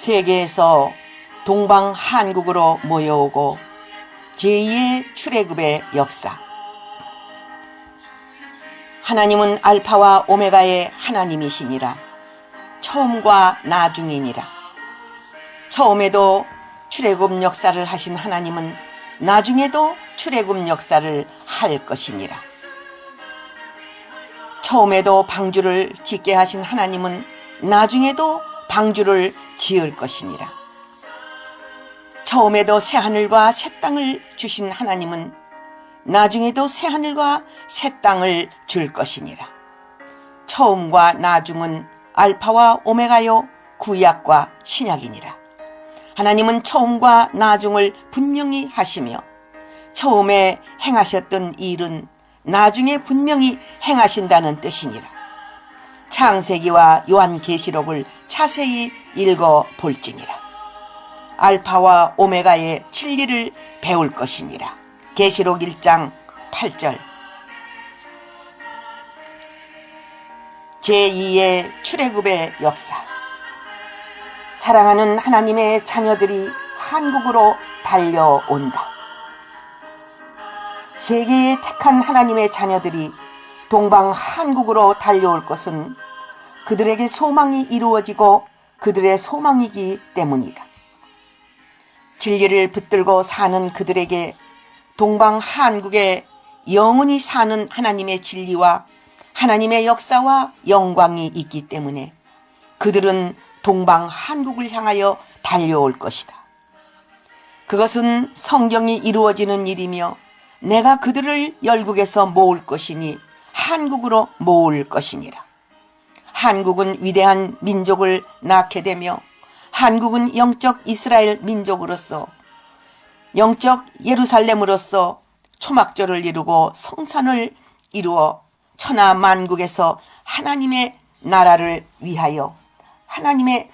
세계에서 동방 한국으로 모여오고 제2의 출애굽의 역사. 하나님은 알파와 오메가의 하나님이시니라. 처음과 나중이니라. 처음에도 출애굽 역사를 하신 하나님은 나중에도 출애굽 역사를 할 것이니라. 처음에도 방주를 짓게 하신 하나님은 나중에도 방주를 지을 것이니라. 처음에도 새하늘과 새 땅을 주신 하나님은 나중에도 새하늘과 새 땅을 줄 것이니라. 처음과 나중은 알파와 오메가요, 구약과 신약이니라. 하나님은 처음과 나중을 분명히 하시며 처음에 행하셨던 일은 나중에 분명히 행하신다는 뜻이니라. 창세기와 요한계시록을 자세히 읽어 볼지니라. 알파와 오메가의 진리를 배울 것이니라. 계시록 1장 8절. 제2의 출애굽의 역사. 사랑하는 하나님의 자녀들이 한국으로 달려온다. 세계에 택한 하나님의 자녀들이 동방 한국으로 달려올 것은 그들에게 소망이 이루어지고 그들의 소망이기 때문이다. 진리를 붙들고 사는 그들에게 동방 한국에 영원히 사는 하나님의 진리와 하나님의 역사와 영광이 있기 때문에 그들은 동방 한국을 향하여 달려올 것이다. 그것은 성경이 이루어지는 일이며 내가 그들을 열국에서 모을 것이니 한국으로 모을 것이니라. 한국은 위대한 민족을 낳게 되며 한국은 영적 이스라엘 민족으로서 영적 예루살렘으로서 초막절을 이루고 성산을 이루어 천하 만국에서 하나님의 나라를 위하여 하나님의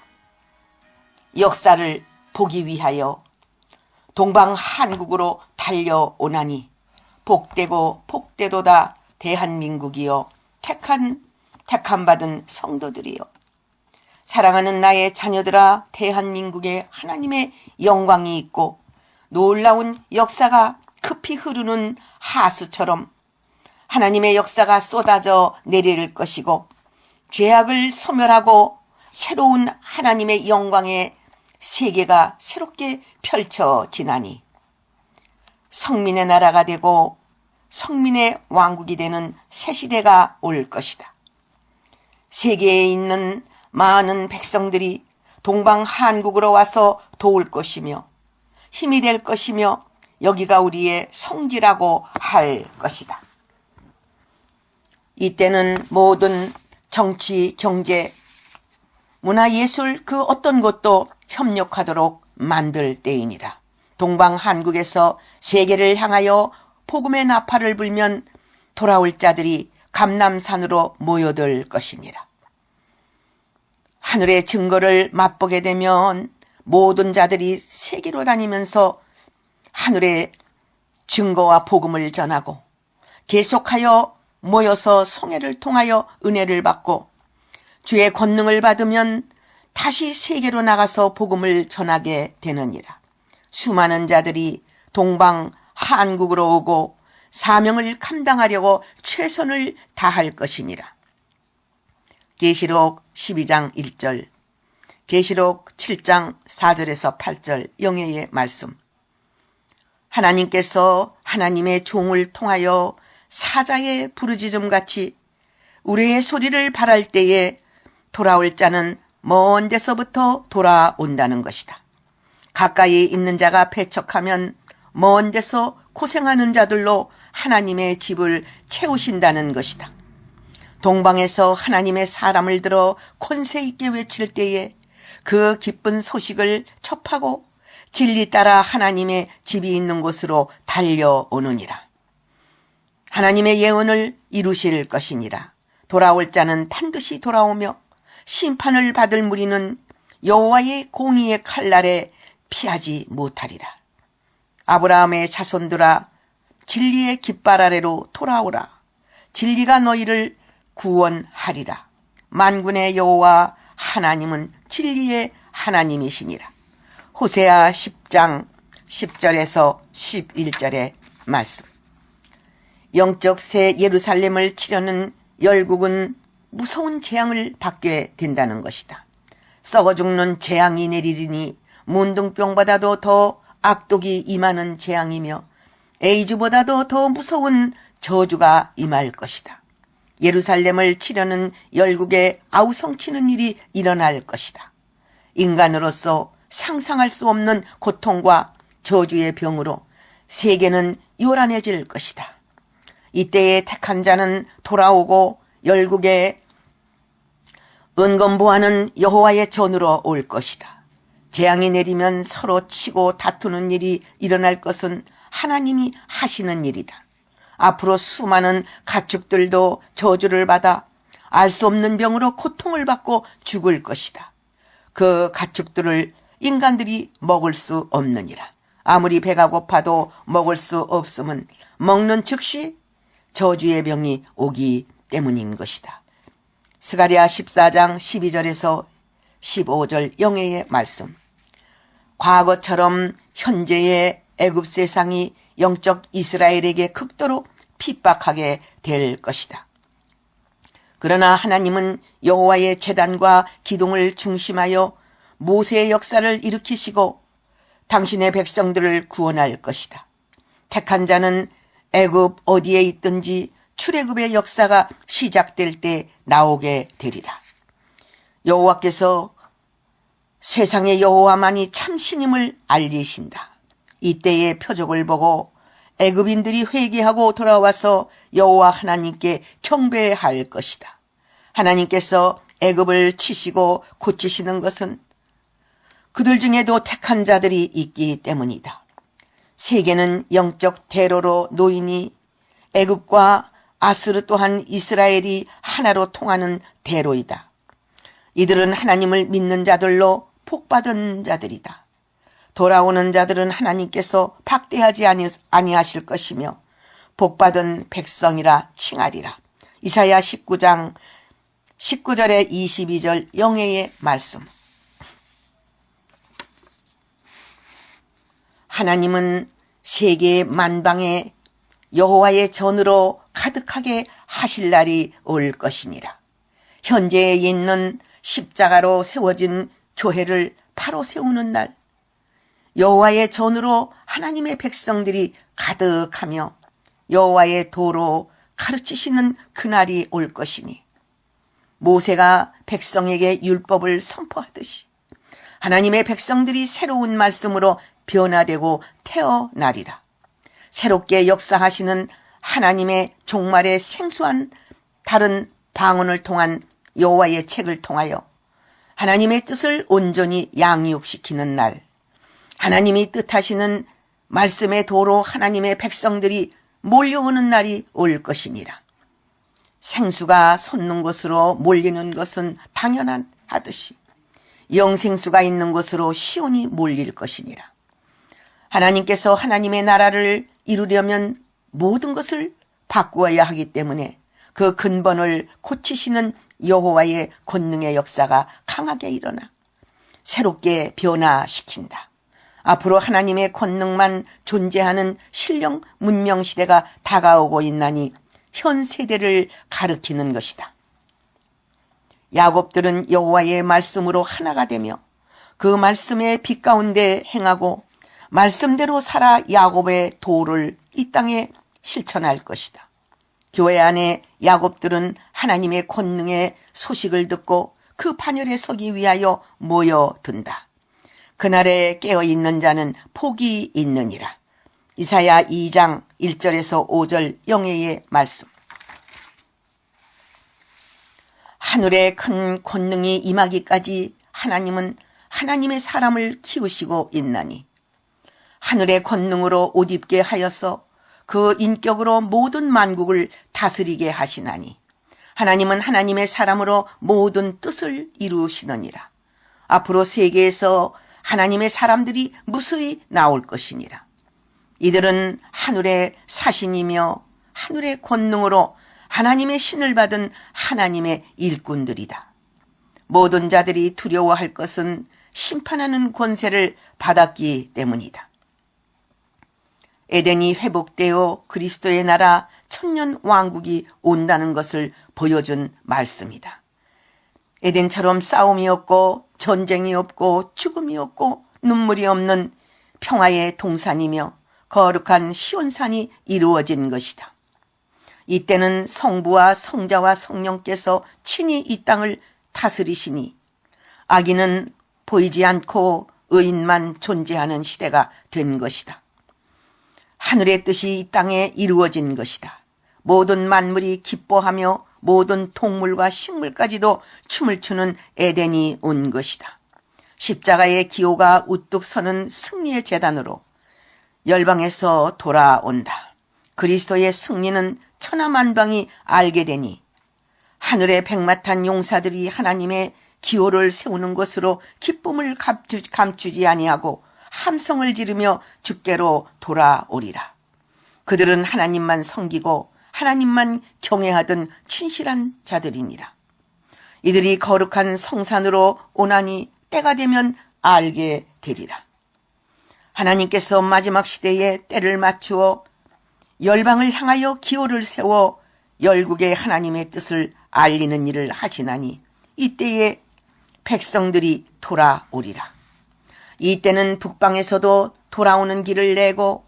역사를 보기 위하여 동방 한국으로 달려오나니 복되고 복되도다 대한민국이여 택함받은 성도들이여. 사랑하는 나의 자녀들아, 대한민국에 하나님의 영광이 있고 놀라운 역사가 급히 흐르는 하수처럼 하나님의 역사가 쏟아져 내릴 것이고 죄악을 소멸하고 새로운 하나님의 영광의 세계가 새롭게 펼쳐지나니 성민의 나라가 되고 성민의 왕국이 되는 새 시대가 올 것이다. 세계에 있는 많은 백성들이 동방 한국으로 와서 도울 것이며 힘이 될 것이며 여기가 우리의 성지라고 할 것이다. 이때는 모든 정치, 경제, 문화, 예술 그 어떤 것도 협력하도록 만들 때이니라. 동방 한국에서 세계를 향하여 복음의 나팔을 불면 돌아올 자들이 감람산으로 모여들 것이니라. 하늘의 증거를 맛보게 되면 모든 자들이 세계로 다니면서 하늘의 증거와 복음을 전하고 계속하여 모여서 성회를 통하여 은혜를 받고 주의 권능을 받으면 다시 세계로 나가서 복음을 전하게 되느니라. 수많은 자들이 동방 한국으로 오고 사명을 감당하려고 최선을 다할 것이니라. 계시록 12장 1절, 계시록 7장 4절에서 8절 영예의 말씀. 하나님께서 하나님의 종을 통하여 사자의 부르짖음같이 우리의 소리를 발할 때에 돌아올 자는 먼 데서부터 돌아온다는 것이다. 가까이 있는 자가 배척하면 먼 데서 고생하는 자들로 하나님의 집을 채우신다는 것이다. 동방에서 하나님의 사람을 들어 권세 있게 외칠 때에 그 기쁜 소식을 접하고 진리 따라 하나님의 집이 있는 곳으로 달려오느니라. 하나님의 예언을 이루실 것이니라. 돌아올 자는 반드시 돌아오며 심판을 받을 무리는 여호와의 공의의 칼날에 피하지 못하리라. 아브라함의 자손들아, 진리의 깃발 아래로 돌아오라. 진리가 너희를 구원하리라. 만군의 여호와 하나님은 진리의 하나님이시니라. 호세아 10장 10절에서 11절의 말씀. 영적 새 예루살렘을 치려는 열국은 무서운 재앙을 받게 된다는 것이다. 썩어 죽는 재앙이 내리리니 문둥병보다도 더 악독이 임하는 재앙이며 에이즈보다도 더 무서운 저주가 임할 것이다. 예루살렘을 치려는 열국에 아우성치는 일이 일어날 것이다. 인간으로서 상상할 수 없는 고통과 저주의 병으로 세계는 요란해질 것이다. 이때에 택한 자는 돌아오고 열국에 은검보하는 여호와의 전으로 올 것이다. 재앙이 내리면 서로 치고 다투는 일이 일어날 것은 하나님이 하시는 일이다. 앞으로 수많은 가축들도 저주를 받아 알 수 없는 병으로 고통을 받고 죽을 것이다. 그 가축들을 인간들이 먹을 수 없느니라. 아무리 배가 고파도 먹을 수 없음은 먹는 즉시 저주의 병이 오기 때문인 것이다. 스가랴 14장 12절에서 15절 영예의 말씀. 과거처럼 현재의 애굽 세상이 영적 이스라엘에게 극도로 핍박하게 될 것이다. 그러나 하나님은 여호와의 제단과 기둥을 중심하여 모세의 역사를 일으키시고 당신의 백성들을 구원할 것이다. 택한 자는 애굽 어디에 있든지 출애굽의 역사가 시작될 때 나오게 되리라. 여호와께서 세상의 여호와만이 참신임을 알리신다. 이때의 표적을 보고 애굽인들이 회개하고 돌아와서 여호와 하나님께 경배할 것이다. 하나님께서 애굽을 치시고 고치시는 것은 그들 중에도 택한 자들이 있기 때문이다. 세계는 영적 대로로 놓이니 애굽과 아스르 또한 이스라엘이 하나로 통하는 대로이다. 이들은 하나님을 믿는 자들로 복받은 자들이다. 돌아오는 자들은 하나님께서 박대하지 아니하실 것이며 복받은 백성이라 칭하리라. 이사야 19장 19절에 22절 영예의 말씀. 하나님은 세계 만방에 여호와의 전으로 가득하게 하실 날이 올 것이니라. 현재에 있는 십자가로 세워진 교회를 바로 세우는 날, 여호와의 전으로 하나님의 백성들이 가득하며 여호와의 도로 가르치시는 그날이 올 것이니 모세가 백성에게 율법을 선포하듯이 하나님의 백성들이 새로운 말씀으로 변화되고 태어나리라. 새롭게 역사하시는 하나님의 종말의 생수한 다른 방언을 통한 여호와의 책을 통하여 하나님의 뜻을 온전히 양육시키는 날, 하나님이 뜻하시는 말씀의 도로 하나님의 백성들이 몰려오는 날이 올 것이니라. 생수가 솟는 곳으로 몰리는 것은 당연하듯이 영생수가 있는 곳으로 시온이 몰릴 것이니라. 하나님께서 하나님의 나라를 이루려면 모든 것을 바꾸어야 하기 때문에 그 근본을 고치시는 여호와의 권능의 역사가 강하게 일어나 새롭게 변화시킨다. 앞으로 하나님의 권능만 존재하는 신령 문명 시대가 다가오고 있나니 현 세대를 가리키는 것이다. 야곱들은 여호와의 말씀으로 하나가 되며 그 말씀의 빛 가운데 행하고 말씀대로 살아 야곱의 도를 이 땅에 실천할 것이다. 교회 안에 야곱들은 하나님의 권능의 소식을 듣고 그 반열에 서기 위하여 모여든다. 그날에 깨어있는 자는 복이 있느니라. 이사야 2장 1절에서 5절 영예의 말씀. 하늘에 큰 권능이 임하기까지 하나님은 하나님의 사람을 키우시고 있나니 하늘의 권능으로 옷 입게 하여서 그 인격으로 모든 만국을 다스리게 하시나니 하나님은 하나님의 사람으로 모든 뜻을 이루시느니라. 앞으로 세계에서 하나님의 사람들이 무수히 나올 것이니라. 이들은 하늘의 사신이며 하늘의 권능으로 하나님의 신을 받은 하나님의 일꾼들이다. 모든 자들이 두려워할 것은 심판하는 권세를 받았기 때문이다. 에덴이 회복되어 그리스도의 나라 천년 왕국이 온다는 것을 보여준 말씀이다. 에덴처럼 싸움이 없고 전쟁이 없고 죽음이 없고 눈물이 없는 평화의 동산이며 거룩한 시온산이 이루어진 것이다. 이때는 성부와 성자와 성령께서 친히 이 땅을 다스리시니 악인은 보이지 않고 의인만 존재하는 시대가 된 것이다. 하늘의 뜻이 이 땅에 이루어진 것이다. 모든 만물이 기뻐하며 모든 동물과 식물까지도 춤을 추는 에덴이 온 것이다. 십자가의 기호가 우뚝 서는 승리의 제단으로 열방에서 돌아온다. 그리스도의 승리는 천하만방이 알게 되니 하늘의 백마탄 용사들이 하나님의 기호를 세우는 것으로 기쁨을 감추지 아니하고 함성을 지르며 주께로 돌아오리라. 그들은 하나님만 섬기고 하나님만 경외하던 진실한 자들이니라. 이들이 거룩한 성산으로 오나니 때가 되면 알게 되리라. 하나님께서 마지막 시대에 때를 맞추어 열방을 향하여 기호를 세워 열국의 하나님의 뜻을 알리는 일을 하시나니 이때에 백성들이 돌아오리라. 이때는 북방에서도 돌아오는 길을 내고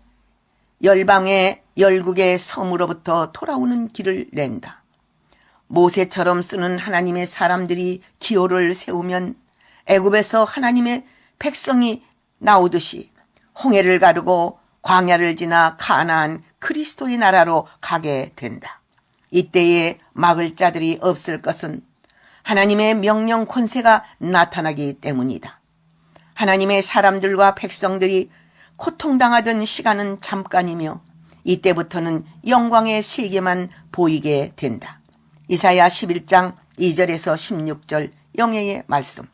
열방의 열국의 섬으로부터 돌아오는 길을 낸다. 모세처럼 쓰는 하나님의 사람들이 기호를 세우면 애굽에서 하나님의 백성이 나오듯이 홍해를 가르고 광야를 지나 가나안 그리스도의 나라로 가게 된다. 이때에 막을 자들이 없을 것은 하나님의 명령 권세가 나타나기 때문이다. 하나님의 사람들과 백성들이 고통당하던 시간은 잠깐이며 이때부터는 영광의 세계만 보이게 된다. 이사야 11장 2절에서 16절 영예의 말씀.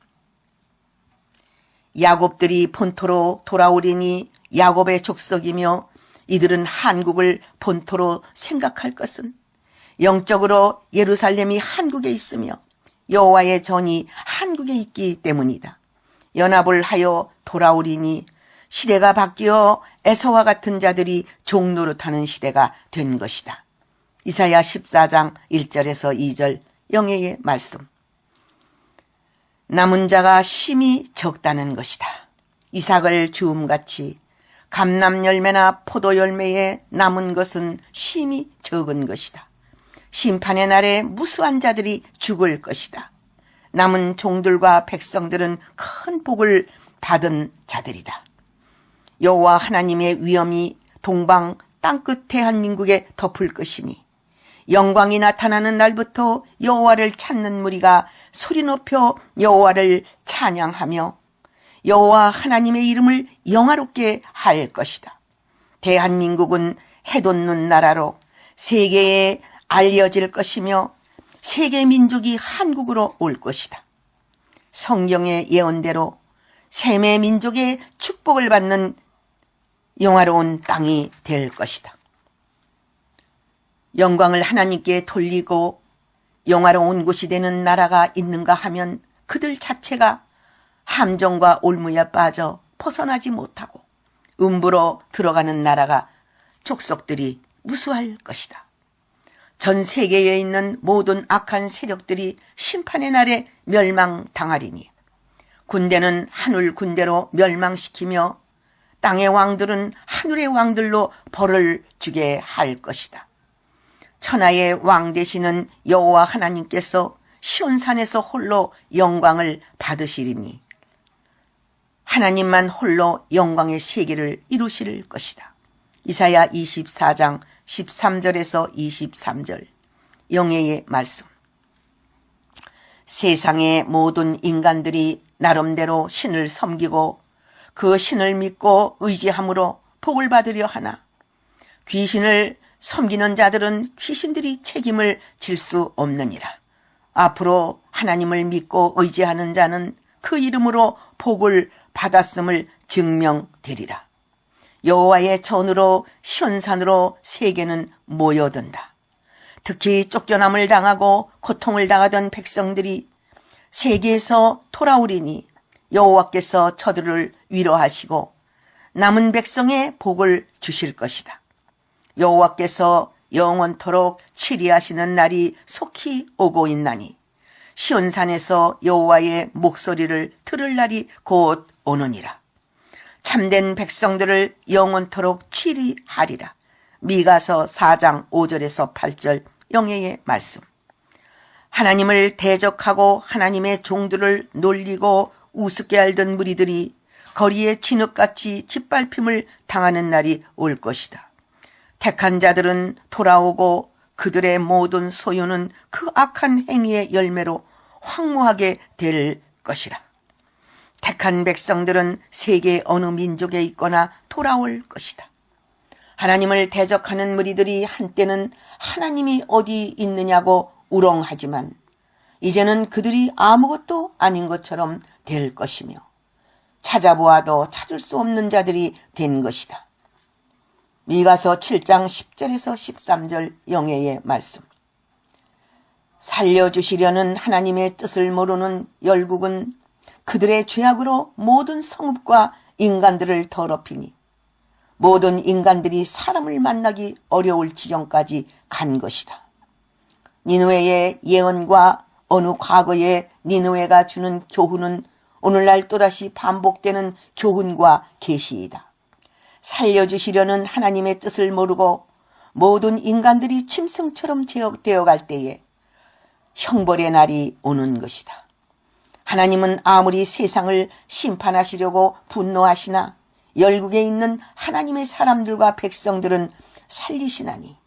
야곱들이 본토로 돌아오리니 야곱의 족속이며 이들은 한국을 본토로 생각할 것은 영적으로 예루살렘이 한국에 있으며 여호와의 전이 한국에 있기 때문이다. 연합을 하여 돌아오리니 시대가 바뀌어 에서와 같은 자들이 종노릇하는 시대가 된 것이다. 이사야 14장 1절에서 2절 영예의 말씀. 남은 자가 심히 적다는 것이다. 이삭을 주음같이 감람 열매나 포도 열매에 남은 것은 심히 적은 것이다. 심판의 날에 무수한 자들이 죽을 것이다. 남은 종들과 백성들은 큰 복을 받은 자들이다. 여호와 하나님의 위엄이 동방 땅끝 대한민국에 덮을 것이니 영광이 나타나는 날부터 여호와를 찾는 무리가 소리 높여 여호와를 찬양하며 여호와 하나님의 이름을 영화롭게 할 것이다. 대한민국은 해돋는 나라로 세계에 알려질 것이며 세계 민족이 한국으로 올 것이다. 성경의 예언대로 셈의 민족의 축복을 받는 영화로운 땅이 될 것이다. 영광을 하나님께 돌리고 영화로운 곳이 되는 나라가 있는가 하면 그들 자체가 함정과 올무에 빠져 벗어나지 못하고 음부로 들어가는 나라가 족속들이 무수할 것이다. 전 세계에 있는 모든 악한 세력들이 심판의 날에 멸망당하리니 군대는 하늘 군대로 멸망시키며 땅의 왕들은 하늘의 왕들로 벌을 주게 할 것이다. 천하의 왕 되시는 여호와 하나님께서 시온산에서 홀로 영광을 받으시리니 하나님만 홀로 영광의 세계를 이루실 것이다. 이사야 24장 13절에서 23절 영예의 말씀. 세상의 모든 인간들이 나름대로 신을 섬기고 그 신을 믿고 의지함으로 복을 받으려 하나 귀신을 섬기는 자들은 귀신들이 책임을 질 수 없느니라. 앞으로 하나님을 믿고 의지하는 자는 그 이름으로 복을 받았음을 증명되리라. 여호와의 전으로 시온산으로 세계는 모여든다. 특히 쫓겨남을 당하고 고통을 당하던 백성들이 세계에서 돌아오리니 여호와께서 저들을 위로하시고 남은 백성의 복을 주실 것이다. 여호와께서 영원토록 치리하시는 날이 속히 오고 있나니 시온산에서 여호와의 목소리를 들을 날이 곧 오느니라. 참된 백성들을 영원토록 치리하리라. 미가서 4장 5절에서 8절 영예의 말씀. 하나님을 대적하고 하나님의 종들을 놀리고 우습게 알던 무리들이 거리에 진흙같이 짓밟힘을 당하는 날이 올 것이다. 택한 자들은 돌아오고 그들의 모든 소유는 그 악한 행위의 열매로 황무하게 될 것이라. 택한 백성들은 세계 어느 민족에 있거나 돌아올 것이다. 하나님을 대적하는 무리들이 한때는 하나님이 어디 있느냐고 우롱하지만 이제는 그들이 아무것도 아닌 것처럼 될 것이며 찾아보아도 찾을 수 없는 자들이 된 것이다. 미가서 7장 10절에서 13절 영예의 말씀. 살려주시려는 하나님의 뜻을 모르는 열국은 그들의 죄악으로 모든 성읍과 인간들을 더럽히니 모든 인간들이 사람을 만나기 어려울 지경까지 간 것이다. 니느웨의 예언과 어느 과거의 니느웨가 주는 교훈은 오늘날 또다시 반복되는 교훈과 계시이다. 살려주시려는 하나님의 뜻을 모르고 모든 인간들이 짐승처럼 제어되어 갈 때에 형벌의 날이 오는 것이다. 하나님은 아무리 세상을 심판하시려고 분노하시나 열국에 있는 하나님의 사람들과 백성들은 살리시나니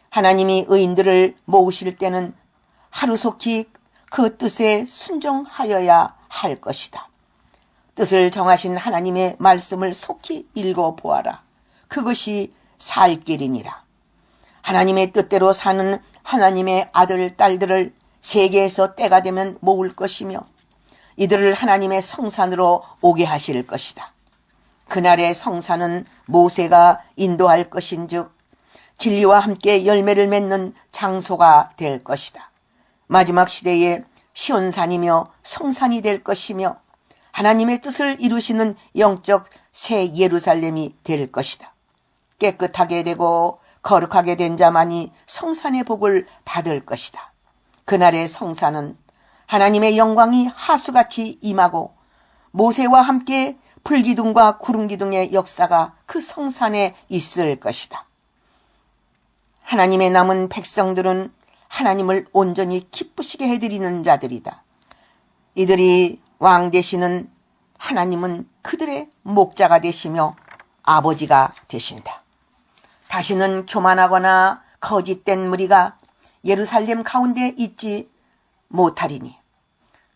하나님이 의인들을 모으실 때는 하루속히 그 뜻에 순종하여야 할 것이다. 뜻을 정하신 하나님의 말씀을 속히 읽어보아라. 그것이 살 길이니라. 하나님의 뜻대로 사는 하나님의 아들, 딸들을 세계에서 때가 되면 모을 것이며 이들을 하나님의 성산으로 오게 하실 것이다. 그날의 성산은 모세가 인도할 것인즉 진리와 함께 열매를 맺는 장소가 될 것이다. 마지막 시대에 시온산이며 성산이 될 것이며 하나님의 뜻을 이루시는 영적 새 예루살렘이 될 것이다. 깨끗하게 되고 거룩하게 된 자만이 성산의 복을 받을 것이다. 그날의 성산은 하나님의 영광이 하수같이 임하고 모세와 함께 불기둥과 구름기둥의 역사가 그 성산에 있을 것이다. 하나님의 남은 백성들은 하나님을 온전히 기쁘시게 해드리는 자들이다. 이들이 왕 되시는 하나님은 그들의 목자가 되시며 아버지가 되신다. 다시는 교만하거나 거짓된 무리가 예루살렘 가운데 있지 못하리니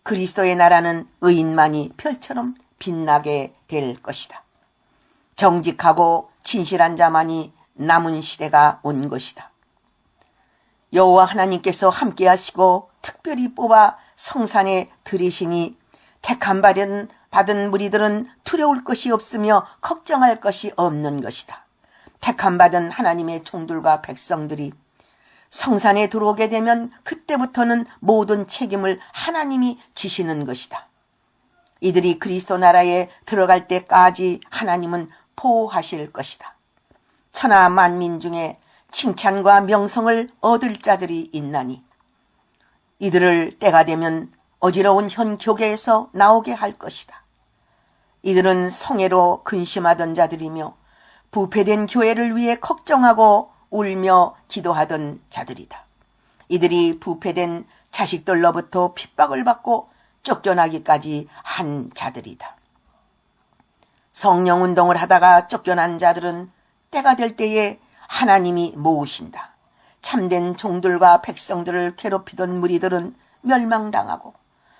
그리스도의 나라는 의인만이 별처럼 빛나게 될 것이다. 정직하고 진실한 자만이 남은 시대가 온 것이다. 여호와 하나님께서 함께 하시고 특별히 뽑아 성산에 들이시니 택함 받은 무리들은 두려울 것이 없으며 걱정할 것이 없는 것이다. 택함 받은 하나님의 종들과 백성들이 성산에 들어오게 되면 그때부터는 모든 책임을 하나님이 지시는 것이다. 이들이 그리스도 나라에 들어갈 때까지 하나님은 보호하실 것이다. 천하 만민 중에 칭찬과 명성을 얻을 자들이 있나니 이들을 때가 되면 어지러운 현 교계에서 나오게 할 것이다. 이들은 성애로 근심하던 자들이며 부패된 교회를 위해 걱정하고 울며 기도하던 자들이다. 이들이 부패된 자식들로부터 핍박을 받고 쫓겨나기까지 한 자들이다. 성령운동을 하다가 쫓겨난 자들은 때가 될 때에 하나님이 모으신다. 참된 종들과 백성들을 괴롭히던 무리들은 멸망당하고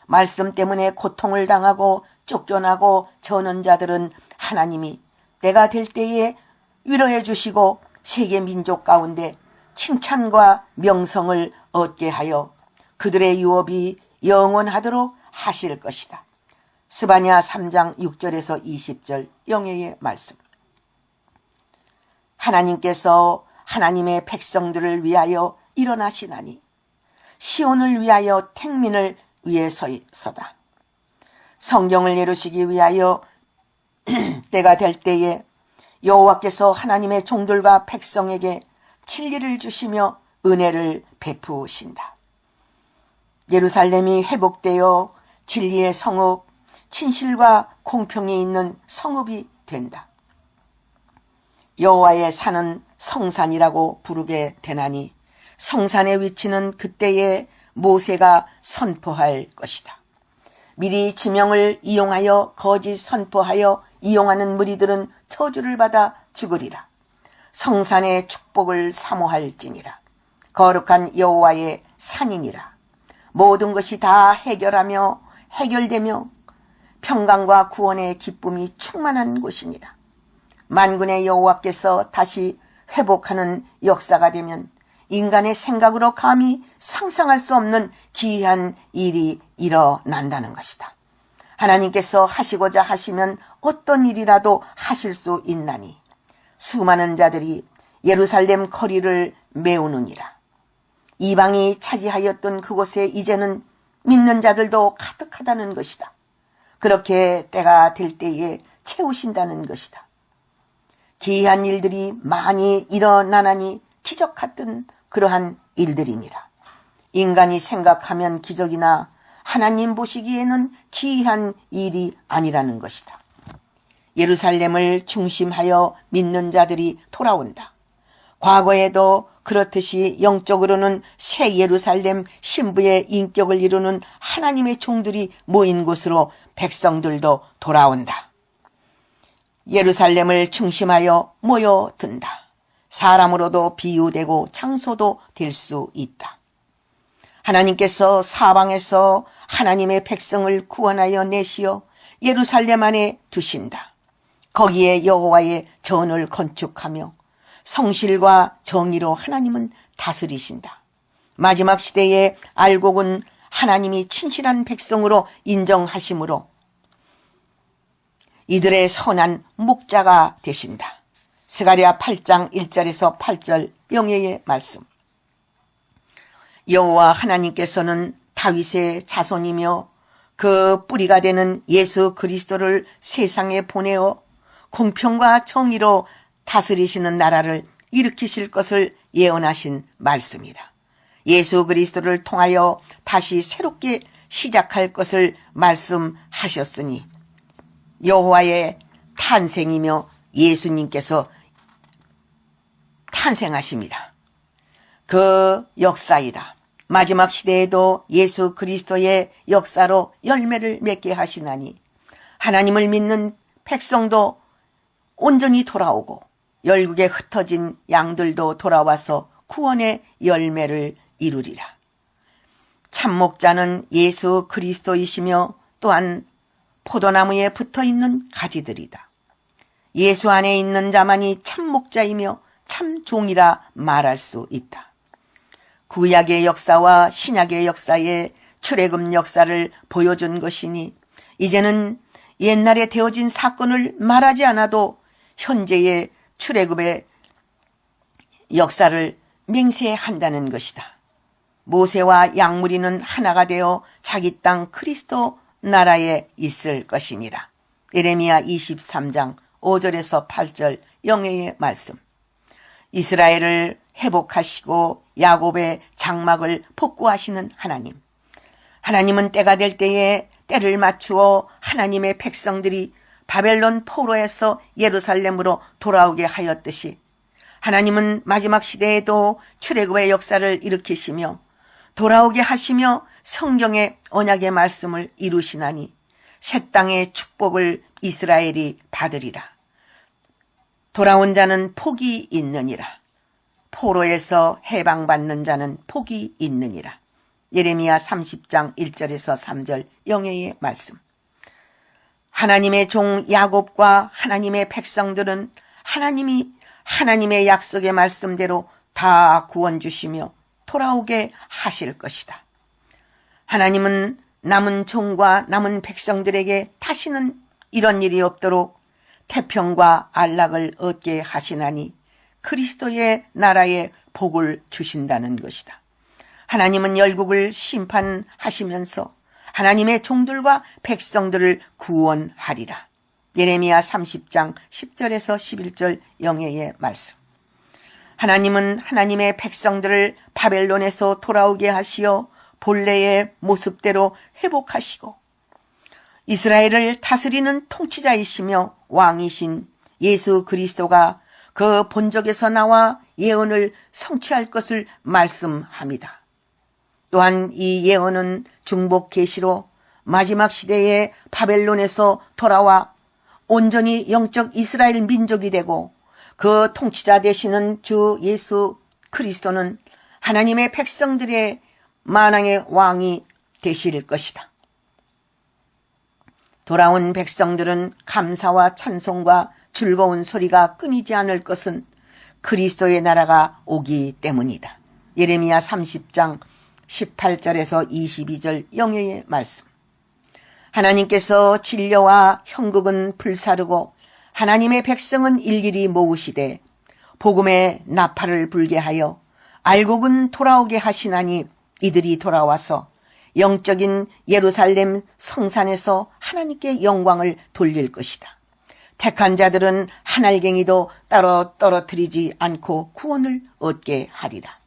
말씀 때문에 고통을 당하고 쫓겨나고 저는 자들은 하나님이 때가 될 때에 위로해 주시고 세계 민족 가운데 칭찬과 명성을 얻게 하여 그들의 유업이 영원하도록 하실 것이다. 스바냐 3장 6절에서 20절 영예의 말씀. 하나님께서 하나님의 백성들을 위하여 일어나시나니 시온을 위하여 택민을 위해서다. 성경을 이루시기 위하여 때가 될 때에 여호와께서 하나님의 종들과 백성에게 진리를 주시며 은혜를 베푸신다. 예루살렘이 회복되어 진리의 성읍, 진실과 공평이 있는 성읍이 된다. 여호와의 산은 성산이라고 부르게 되나니 성산의 위치는 그때에 모세가 선포할 것이다. 미리 지명을 이용하여 거짓 선포하여 이용하는 무리들은 저주를 받아 죽으리라. 성산의 축복을 사모할지니라. 거룩한 여호와의 산이니라. 모든 것이 다 해결되며 평강과 구원의 기쁨이 충만한 곳이니라. 만군의 여호와께서 다시 회복하는 역사가 되면 인간의 생각으로 감히 상상할 수 없는 기이한 일이 일어난다는 것이다. 하나님께서 하시고자 하시면 어떤 일이라도 하실 수 있나니 수많은 자들이 예루살렘 거리를 메우느니라. 이방이 차지하였던 그곳에 이제는 믿는 자들도 가득하다는 것이다. 그렇게 때가 될 때에 채우신다는 것이다. 기이한 일들이 많이 일어나나니 기적 같은 그러한 일들이니라. 인간이 생각하면 기적이나 하나님 보시기에는 기이한 일이 아니라는 것이다. 예루살렘을 중심하여 믿는 자들이 돌아온다. 과거에도 그렇듯이 영적으로는 새 예루살렘 신부의 인격을 이루는 하나님의 종들이 모인 곳으로 백성들도 돌아온다. 예루살렘을 중심하여 모여든다. 사람으로도 비유되고 장소도 될 수 있다. 하나님께서 사방에서 하나님의 백성을 구원하여 내시어 예루살렘 안에 두신다. 거기에 여호와의 전을 건축하며 성실과 정의로 하나님은 다스리신다. 마지막 시대에 알곡은 하나님이 친실한 백성으로 인정하심으로 이들의 선한 목자가 되신다. 스가랴 8장 1절에서 8절 영예의 말씀. 여호와 하나님께서는 다윗의 자손이며 그 뿌리가 되는 예수 그리스도를 세상에 보내어 공평과 정의로 다스리시는 나라를 일으키실 것을 예언하신 말씀이다. 예수 그리스도를 통하여 다시 새롭게 시작할 것을 말씀하셨으니 여호와의 탄생이며 예수님께서 탄생하십니다. 그 역사이다. 마지막 시대에도 예수 그리스도의 역사로 열매를 맺게 하시나니 하나님을 믿는 백성도 온전히 돌아오고 열국에 흩어진 양들도 돌아와서 구원의 열매를 이루리라. 참목자는 예수 그리스도이시며 또한 포도나무에 붙어있는 가지들이다. 예수 안에 있는 자만이 참목자이며 참 종이라 말할 수 있다. 구약의 역사와 신약의 역사의 출애굽 역사를 보여준 것이니 이제는 옛날에 되어진 사건을 말하지 않아도 현재의 출애굽의 역사를 맹세한다는 것이다. 모세와 양무리는 하나가 되어 자기 땅 그리스도 나라에 있을 것이니라. 예레미야 23장 5절에서 8절 영예의 말씀. 이스라엘을 회복하시고 야곱의 장막을 복구하시는 하나님. 하나님은 때가 될 때에 때를 맞추어 하나님의 백성들이 바벨론 포로에서 예루살렘으로 돌아오게 하였듯이 하나님은 마지막 시대에도 출애굽의 역사를 일으키시며 돌아오게 하시며 성경의 언약의 말씀을 이루시나니 새 땅의 축복을 이스라엘이 받으리라. 돌아온 자는 복이 있느니라. 포로에서 해방받는 자는 복이 있느니라. 예레미야 30장 1절에서 3절 영예의 말씀. 하나님의 종 야곱과 하나님의 백성들은 하나님이 하나님의 약속의 말씀대로 다 구원 주시며 돌아오게 하실 것이다. 하나님은 남은 종과 남은 백성들에게 다시는 이런 일이 없도록 태평과 안락을 얻게 하시나니 그리스도의 나라에 복을 주신다는 것이다. 하나님은 열국을 심판하시면서 하나님의 종들과 백성들을 구원하리라. 예레미야 30장 10절에서 11절 영예의 말씀. 하나님은 하나님의 백성들을 바벨론에서 돌아오게 하시어 본래의 모습대로 회복하시고 이스라엘을 다스리는 통치자이시며 왕이신 예수 그리스도가 그 본적에서 나와 예언을 성취할 것을 말씀합니다. 또한 이 예언은 중복 계시로 마지막 시대에 바벨론에서 돌아와 온전히 영적 이스라엘 민족이 되고 그 통치자 되시는 주 예수 그리스도는 하나님의 백성들의 만왕의 왕이 되실 것이다. 돌아온 백성들은 감사와 찬송과 즐거운 소리가 끊이지 않을 것은 그리스도의 나라가 오기 때문이다. 예레미야 30장 18절에서 22절 영예의 말씀. 하나님께서 진려와 형국은 불사르고 하나님의 백성은 일일이 모으시되 복음의 나팔을 불게 하여 알곡은 돌아오게 하시나니 이들이 돌아와서 영적인 예루살렘 성산에서 하나님께 영광을 돌릴 것이다. 택한 자들은 한 알갱이도 따로 떨어뜨리지 않고 구원을 얻게 하리라.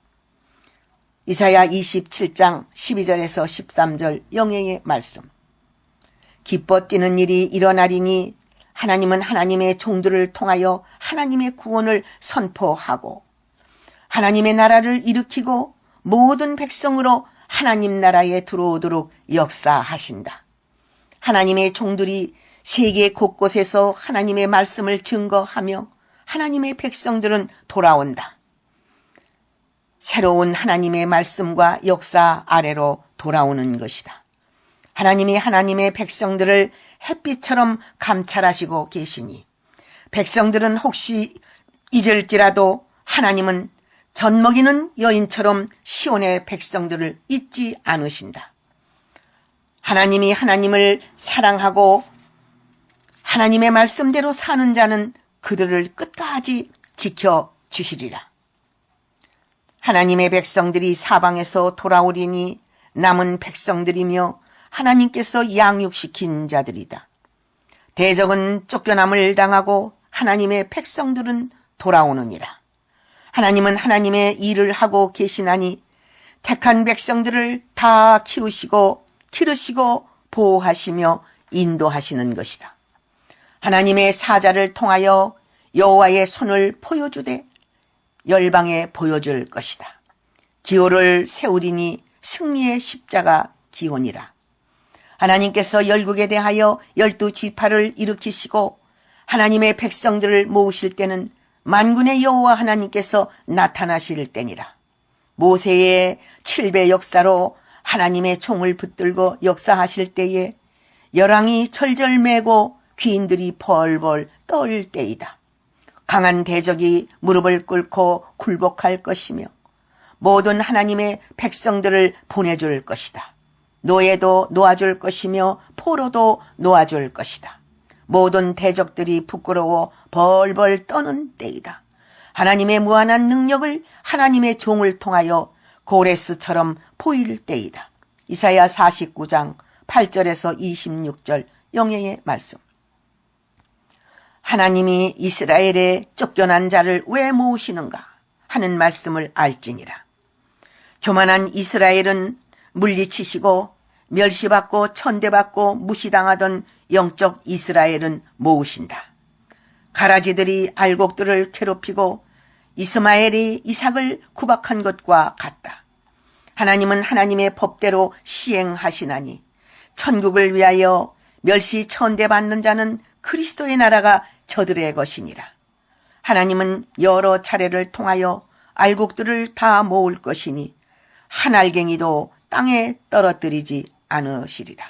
이사야 27장 12절에서 13절 영예의 말씀. 기뻐 뛰는 일이 일어나리니 하나님은 하나님의 종들을 통하여 하나님의 구원을 선포하고 하나님의 나라를 일으키고 모든 백성으로 하나님 나라에 들어오도록 역사하신다. 하나님의 종들이 세계 곳곳에서 하나님의 말씀을 증거하며 하나님의 백성들은 돌아온다. 새로운 하나님의 말씀과 역사 아래로 돌아오는 것이다. 하나님이 하나님의 백성들을 햇빛처럼 감찰하시고 계시니 백성들은 혹시 잊을지라도 하나님은 젖먹이는 여인처럼 시온의 백성들을 잊지 않으신다. 하나님이 하나님을 사랑하고 하나님의 말씀대로 사는 자는 그들을 끝까지 지켜주시리라. 하나님의 백성들이 사방에서 돌아오리니 남은 백성들이며 하나님께서 양육시킨 자들이다. 대적은 쫓겨남을 당하고 하나님의 백성들은 돌아오느니라. 하나님은 하나님의 일을 하고 계시나니 택한 백성들을 다 키우시고 기르시고 보호하시며 인도하시는 것이다. 하나님의 사자를 통하여 여호와의 손을 보여주되 열방에 보여줄 것이다. 기호를 세우리니 승리의 십자가 기원이라. 하나님께서 열국에 대하여 12지파를 일으키시고 하나님의 백성들을 모으실 때는 만군의 여호와 하나님께서 나타나실 때니라. 모세의 7배 역사로 하나님의 총을 붙들고 역사하실 때에 열왕이 절절매고 귀인들이 벌벌 떨 때이다. 강한 대적이 무릎을 꿇고 굴복할 것이며 모든 하나님의 백성들을 보내줄 것이다. 노예도 놓아줄 것이며 포로도 놓아줄 것이다. 모든 대적들이 부끄러워 벌벌 떠는 때이다. 하나님의 무한한 능력을 하나님의 종을 통하여 고레스처럼 보일 때이다. 이사야 49장 8절에서 26절 영예의 말씀. 하나님이 이스라엘에 쫓겨난 자를 왜 모으시는가 하는 말씀을 알지니라. 교만한 이스라엘은 물리치시고 멸시받고 천대받고 무시당하던 영적 이스라엘은 모으신다. 가라지들이 알곡들을 괴롭히고 이스마엘이 이삭을 구박한 것과 같다. 하나님은 하나님의 법대로 시행하시나니 천국을 위하여 멸시 천대받는 자는 그리스도의 나라가 저들의 것이니라. 하나님은 여러 차례를 통하여 알곡들을 다 모을 것이니 한 알갱이도 땅에 떨어뜨리지 않으시리라.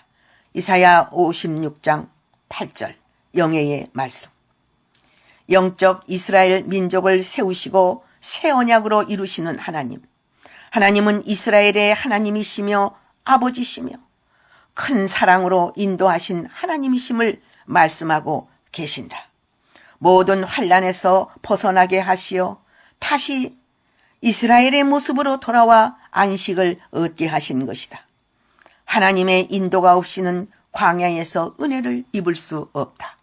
이사야 56장 8절 영예의 말씀. 영적 이스라엘 민족을 세우시고 새 언약으로 이루시는 하나님. 하나님은 이스라엘의 하나님이시며 아버지시며 큰 사랑으로 인도하신 하나님이심을 말씀하고 계신다. 모든 환난에서 벗어나게 하시어 다시 이스라엘의 모습으로 돌아와 안식을 얻게 하신 것이다. 하나님의 인도가 없이는 광야에서 은혜를 입을 수 없다.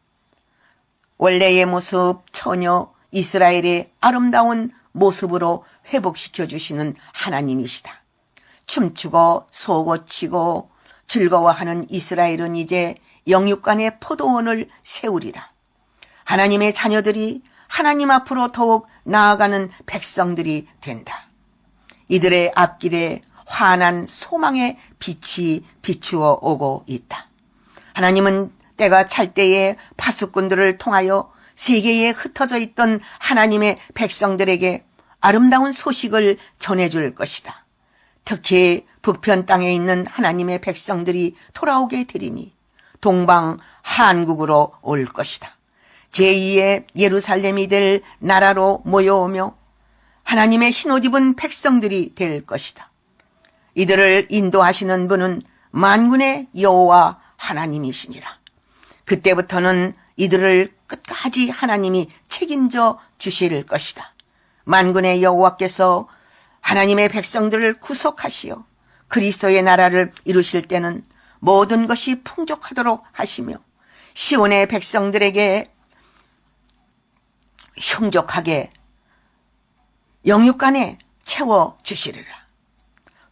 원래의 모습, 처녀 이스라엘의 아름다운 모습으로 회복시켜 주시는 하나님이시다. 춤추고 소고치고 즐거워하는 이스라엘은 이제 영육간의 포도원을 세우리라. 하나님의 자녀들이 하나님 앞으로 더욱 나아가는 백성들이 된다. 이들의 앞길에 환한 소망의 빛이 비추어 오고 있다. 하나님은 때가 찰 때에 파수꾼들을 통하여 세계에 흩어져 있던 하나님의 백성들에게 아름다운 소식을 전해줄 것이다. 특히 북편 땅에 있는 하나님의 백성들이 돌아오게 되리니 동방 한국으로 올 것이다. 제2의 예루살렘이 될 나라로 모여오며 하나님의 흰옷 입은 백성들이 될 것이다. 이들을 인도하시는 분은 만군의 여호와 하나님이시니라. 그때부터는 이들을 끝까지 하나님이 책임져 주실 것이다. 만군의 여호와께서 하나님의 백성들을 구속하시어 그리스도의 나라를 이루실 때는 모든 것이 풍족하도록 하시며 시온의 백성들에게 흉족하게 영육간에 채워주시리라.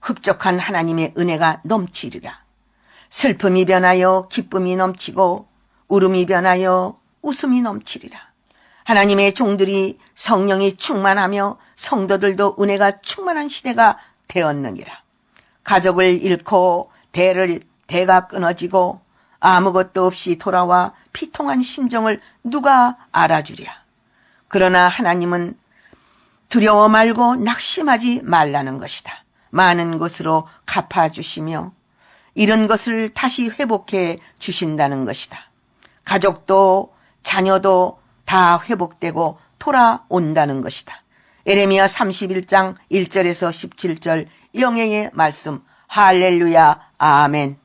흡족한 하나님의 은혜가 넘치리라. 슬픔이 변하여 기쁨이 넘치고 울음이 변하여 웃음이 넘치리라. 하나님의 종들이 성령이 충만하며 성도들도 은혜가 충만한 시대가 되었느니라. 가족을 잃고 대가 끊어지고 아무것도 없이 돌아와 피통한 심정을 누가 알아주랴. 그러나 하나님은 두려워 말고 낙심하지 말라는 것이다. 많은 것으로 갚아주시며 이런 것을 다시 회복해 주신다는 것이다. 가족도 자녀도 다 회복되고 돌아온다는 것이다. 예레미야 31장 1절에서 17절 영예의 말씀. 할렐루야. 아멘.